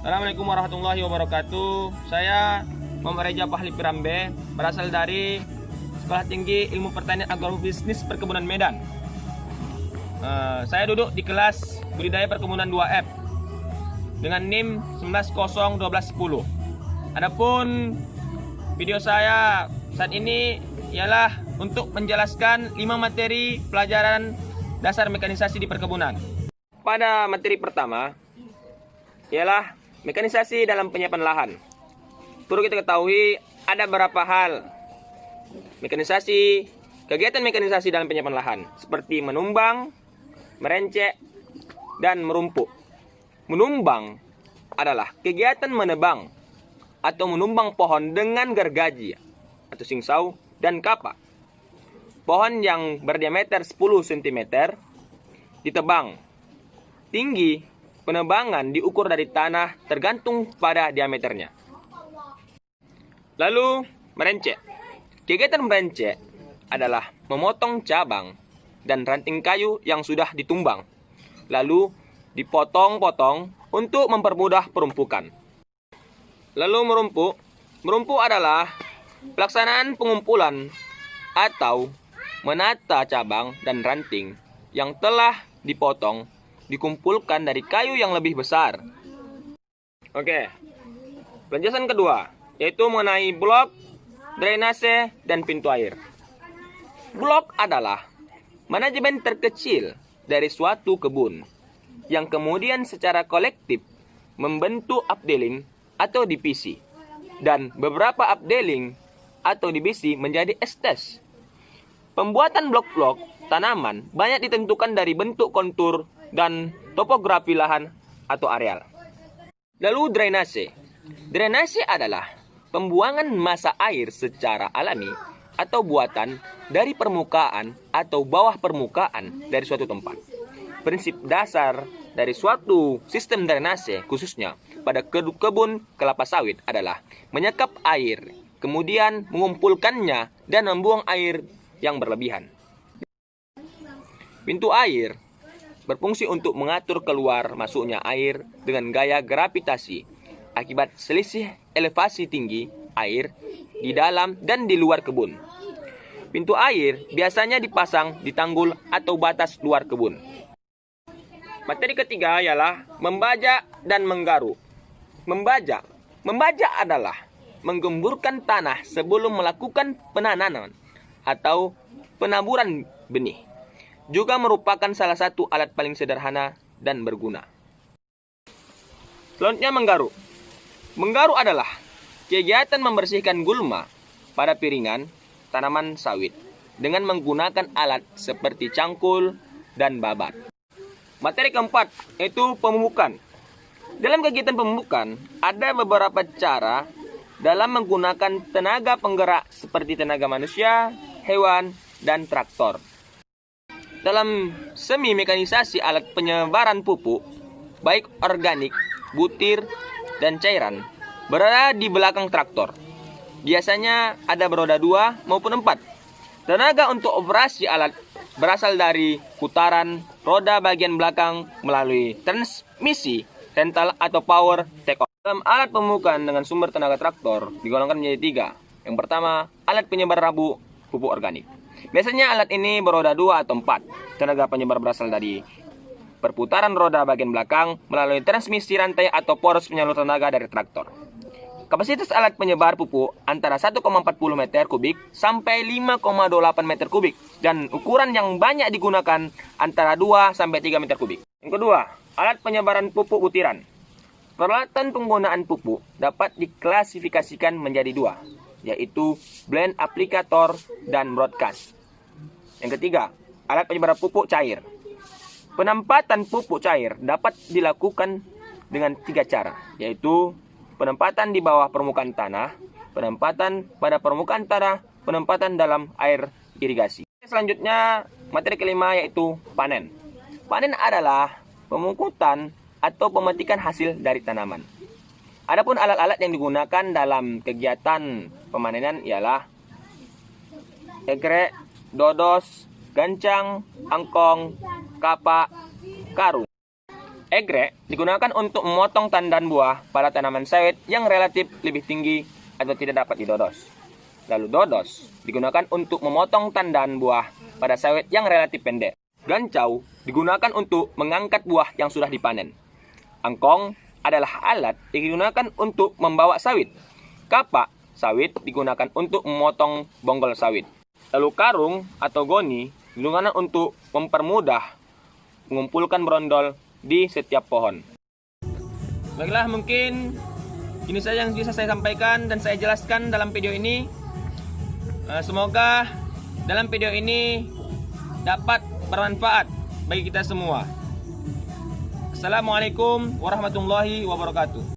Assalamualaikum warahmatullahi wabarakatuh. Saya Muhammad Reja Pahli Pirambe, berasal dari Sekolah Tinggi Ilmu Pertanian Agrobisnis Perkebunan Medan. Saya duduk di kelas Budidaya Perkebunan 2F dengan NIM 19012110. Adapun video saya saat ini ialah untuk menjelaskan 5 materi pelajaran dasar mekanisasi di perkebunan. Pada materi pertama ialah mekanisasi dalam penyiapan lahan. Perlu kita ketahui ada beberapa hal mekanisasi, kegiatan mekanisasi dalam penyiapan lahan seperti menumbang, merencek, dan merumpuk. Menumbang adalah kegiatan menebang atau menumbang pohon dengan gergaji atau singsau dan kapak. Pohon yang berdiameter 10 cm ditebang. Tinggi penebangan diukur dari tanah tergantung pada diameternya. Lalu merencek. Kegiatan merencek adalah memotong cabang dan ranting kayu yang sudah ditumbang, lalu dipotong-potong untuk mempermudah perumpukan. Lalu merumpuk. Merumpuk adalah pelaksanaan pengumpulan atau menata cabang dan ranting yang telah dipotong dikumpulkan dari kayu yang lebih besar. Oke. Penjelasan kedua yaitu mengenai blok, drainase, dan pintu air. Blok adalah manajemen terkecil dari suatu kebun yang kemudian secara kolektif membentuk updeling atau divisi, dan beberapa updeling atau divisi menjadi estes. Pembuatan blok-blok tanaman banyak ditentukan dari bentuk kontur dan topografi lahan atau areal. Lalu drainase. Drainase adalah pembuangan massa air secara alami atau buatan dari permukaan atau bawah permukaan dari suatu tempat. Prinsip dasar dari suatu sistem drainase, khususnya pada kebun kelapa sawit, adalah menyekap air, kemudian mengumpulkannya dan membuang air yang berlebihan. Pintu air berfungsi untuk mengatur keluar masuknya air dengan gaya gravitasi akibat selisih elevasi tinggi air di dalam dan di luar kebun. Pintu air biasanya dipasang di tanggul atau batas luar kebun. Materi ketiga ialah membajak dan menggaruk. Membajak adalah menggemburkan tanah sebelum melakukan penanaman atau penaburan benih. Juga merupakan salah satu alat paling sederhana dan berguna. Selanjutnya menggaruk. Menggaruk adalah kegiatan membersihkan gulma pada piringan tanaman sawit dengan menggunakan alat seperti cangkul dan babat. Materi keempat yaitu pemupukan. Dalam kegiatan pemupukan ada beberapa cara dalam menggunakan tenaga penggerak seperti tenaga manusia, hewan, dan traktor. Dalam semi mekanisasi alat penyebaran pupuk, baik organik, butir, dan cairan, berada di belakang traktor. Biasanya ada beroda 2 maupun 4. Tenaga untuk operasi alat berasal dari putaran roda bagian belakang melalui transmisi rental atau power take-off. Dalam alat pemupukan dengan sumber tenaga traktor digolongkan menjadi 3. Yang pertama, alat penyebar rabu pupuk organik. Biasanya alat ini beroda 2 atau 4. Tenaga penyebar berasal dari perputaran roda bagian belakang melalui transmisi rantai atau poros penyalur tenaga dari traktor. Kapasitas alat penyebar pupuk antara 1,40 meter kubik sampai 5,28 meter kubik dan ukuran yang banyak digunakan antara 2 sampai 3 meter kubik. Yang kedua, alat penyebaran pupuk butiran. Peralatan penggunaan pupuk dapat diklasifikasikan menjadi 2, yaitu blend aplikator dan broadcast. Yang ketiga, alat penyebaran pupuk cair. Penempatan pupuk cair dapat dilakukan dengan 3 cara, yaitu penempatan di bawah permukaan tanah, penempatan pada permukaan tanah, penempatan dalam air irigasi. Selanjutnya, materi kelima yaitu panen. Panen adalah pemungutan atau pemetikan hasil dari tanaman. Adapun alat-alat yang digunakan dalam kegiatan pemanenan ialah egrek, dodos, gancang, angkong, kapak, karung. Egrek digunakan untuk memotong tandan buah pada tanaman sawit yang relatif lebih tinggi atau tidak dapat didodos. Lalu dodos digunakan untuk memotong tandan buah pada sawit yang relatif pendek. Gancau digunakan untuk mengangkat buah yang sudah dipanen. Angkong adalah alat yang digunakan untuk membawa sawit. Kapak sawit digunakan untuk memotong bonggol sawit. Lalu karung atau goni digunakan untuk mempermudah mengumpulkan brondol di setiap pohon. Baiklah, mungkin ini saja yang bisa saya sampaikan dan saya jelaskan dalam video ini. Semoga dalam video ini dapat bermanfaat bagi kita semua. Assalamualaikum warahmatullahi wabarakatuh.